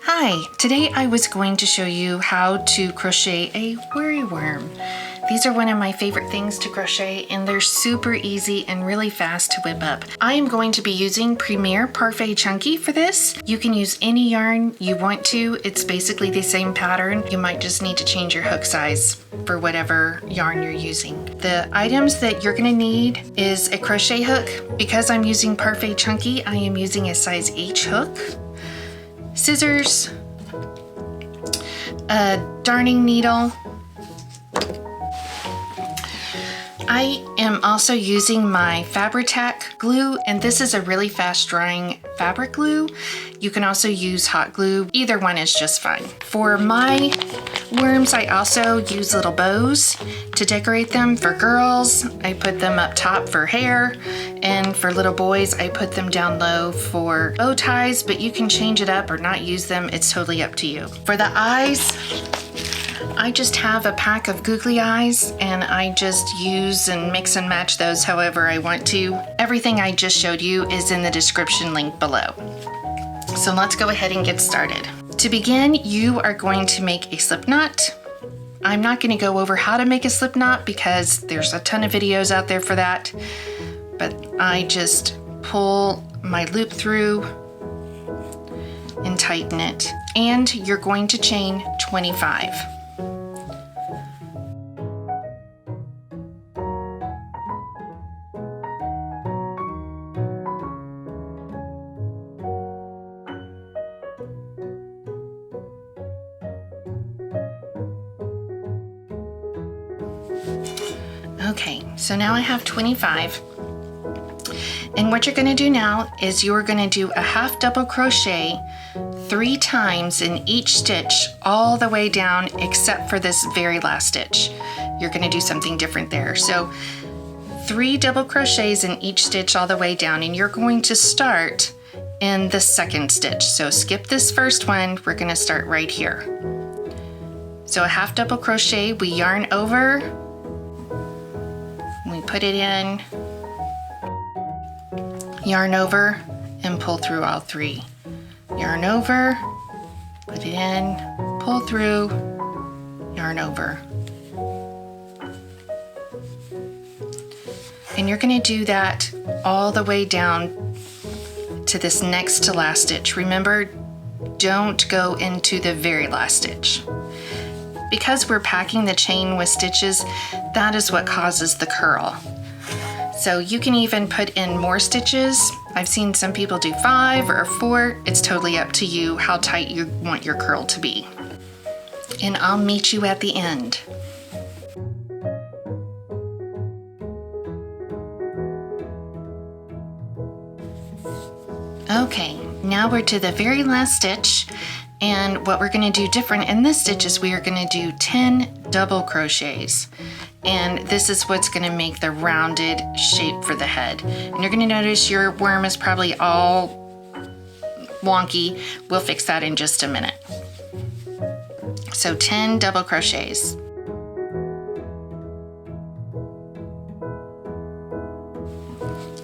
Hi, today I was going to show you how to crochet a worry worm. These are one of my favorite things to crochet and they're super easy and really fast to whip up. I am going to be using Premier Parfait Chunky for this. You can use any yarn you want to. It's basically the same pattern. You might just need to change your hook size for whatever yarn you're using. The items that you're gonna need is a crochet hook. Because I'm using Parfait Chunky, I am using a size H hook, scissors, a darning needle. I am also using my Fabri-Tac glue, and this is a really fast drying fabric glue. You can also use hot glue. Either one is just fine. For my worms, I also use little bows to decorate them. For girls, I put them up top for hair, and for little boys, I put them down low for bow ties, but you can change it up or not use them. It's totally up to you. For the eyes, I just have a pack of Googly Eyes and I just use and mix and match those however I want to. Everything I just showed you is in the description link below. So let's go ahead and get started. To begin, you are going to make a slip knot. I'm not going to go over how to make a slip knot because there's a ton of videos out there for that, but I just pull my loop through and tighten it. And you're going to chain 25. Okay, so now I have 25. And what you're going to do now is you're going to do a half double crochet 3 times in each stitch all the way down except for this very last stitch. You're going to do something different there. So 3 double crochets in each stitch all the way down, and you're going to start in the second stitch. So skip this first one, we're going to start right here. So a half double crochet, we yarn over, we put it in, yarn over, and pull through all 3. Yarn over, put it in, pull through, yarn over. And you're going to do that all the way down to this next to last stitch. Remember, don't go into the very last stitch. Because we're packing the chain with stitches, that is what causes the curl. So you can even put in more stitches. I've seen some people do 5 or 4. It's totally up to you how tight you want your curl to be. And I'll meet you at the end. Okay, now we're to the very last stitch. And what we're going to do different in this stitch is we are going to do 10 double crochets. And this is what's going to make the rounded shape for the head. And you're going to notice your worm is probably all wonky. We'll fix that in just a minute. So 10 double crochets.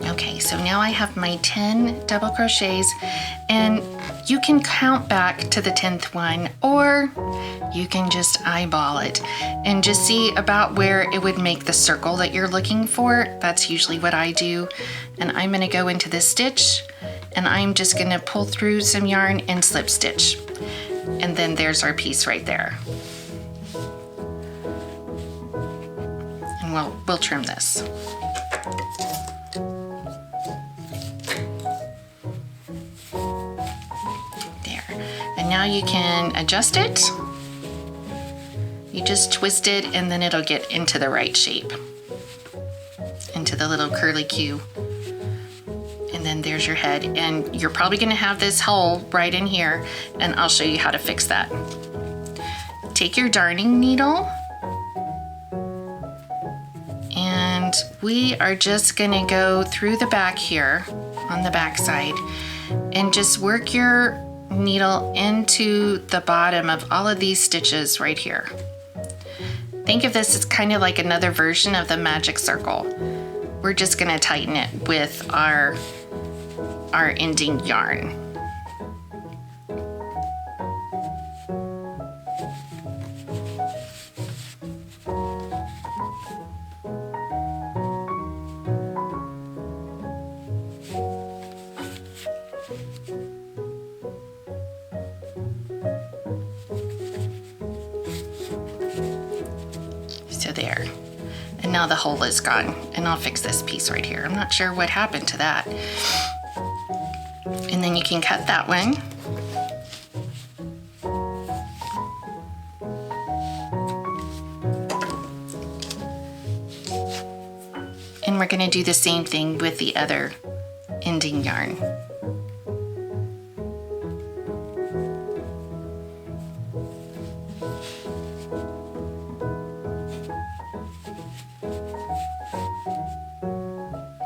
Okay, so now I have my 10 double crochets, and you can count back to the 10th one, or you can just eyeball it and just see about where it would make the circle that you're looking for. That's usually what I do. And I'm going to go into this stitch and I'm just going to pull through some yarn and slip stitch. And then there's our piece right there. And we'll trim this. Now you can adjust it. You just twist it and then it'll get into the right shape, into the little curly Q. And then there's your head, and you're probably going to have this hole right in here, and I'll show you how to fix that. Take your darning needle and we are just going to go through the back here on the back side and just work your needle into the bottom of all of these stitches right here. Think of this as kind of like another version of the magic circle. We're just going to tighten it with our ending yarn. to there. And now the hole is gone. And I'll fix this piece right here. I'm not sure what happened to that. And then you can cut that one. And we're gonna do the same thing with the other ending yarn.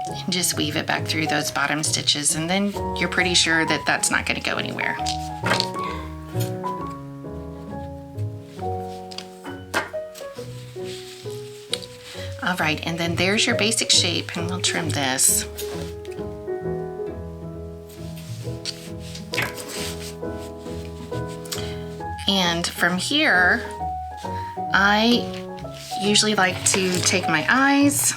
And just weave it back through those bottom stitches, and then you're pretty sure that that's not gonna go anywhere. All right, and then there's your basic shape, and we'll trim this. And from here, I usually like to take my eyes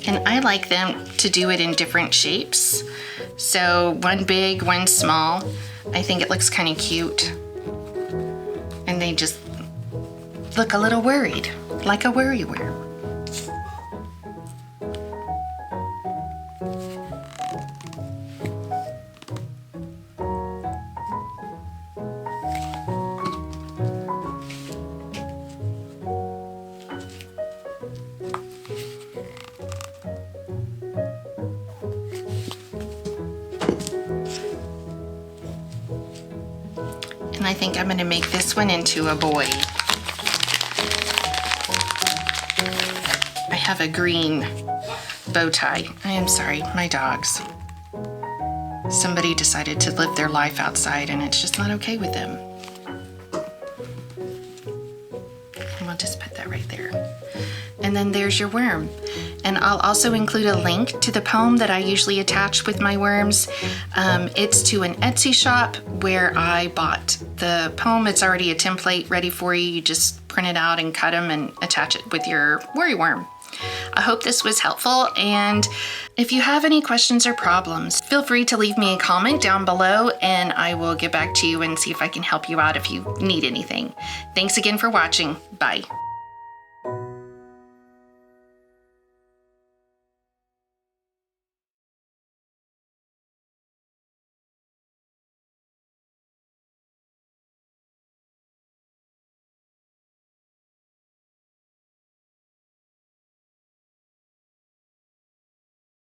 and I like them to do it in different shapes. So one big, one small. I think it looks kind of cute. And they just look a little worried, like a worry worm. And I think I'm going to make this one into a boy. I have a green bow tie. I am sorry, my dogs. Somebody decided to live their life outside and it's just not okay with them. And we'll just put that right there. And then there's your worm. And I'll also include a link to the poem that I usually attach with my worms. It's to an Etsy shop where I bought the poem. It's already a template ready for you. You just print it out and cut them and attach it with your worry worm. I hope this was helpful, and if you have any questions or problems, feel free to leave me a comment down below and I will get back to you and see if I can help you out if you need anything. Thanks again for watching. Bye.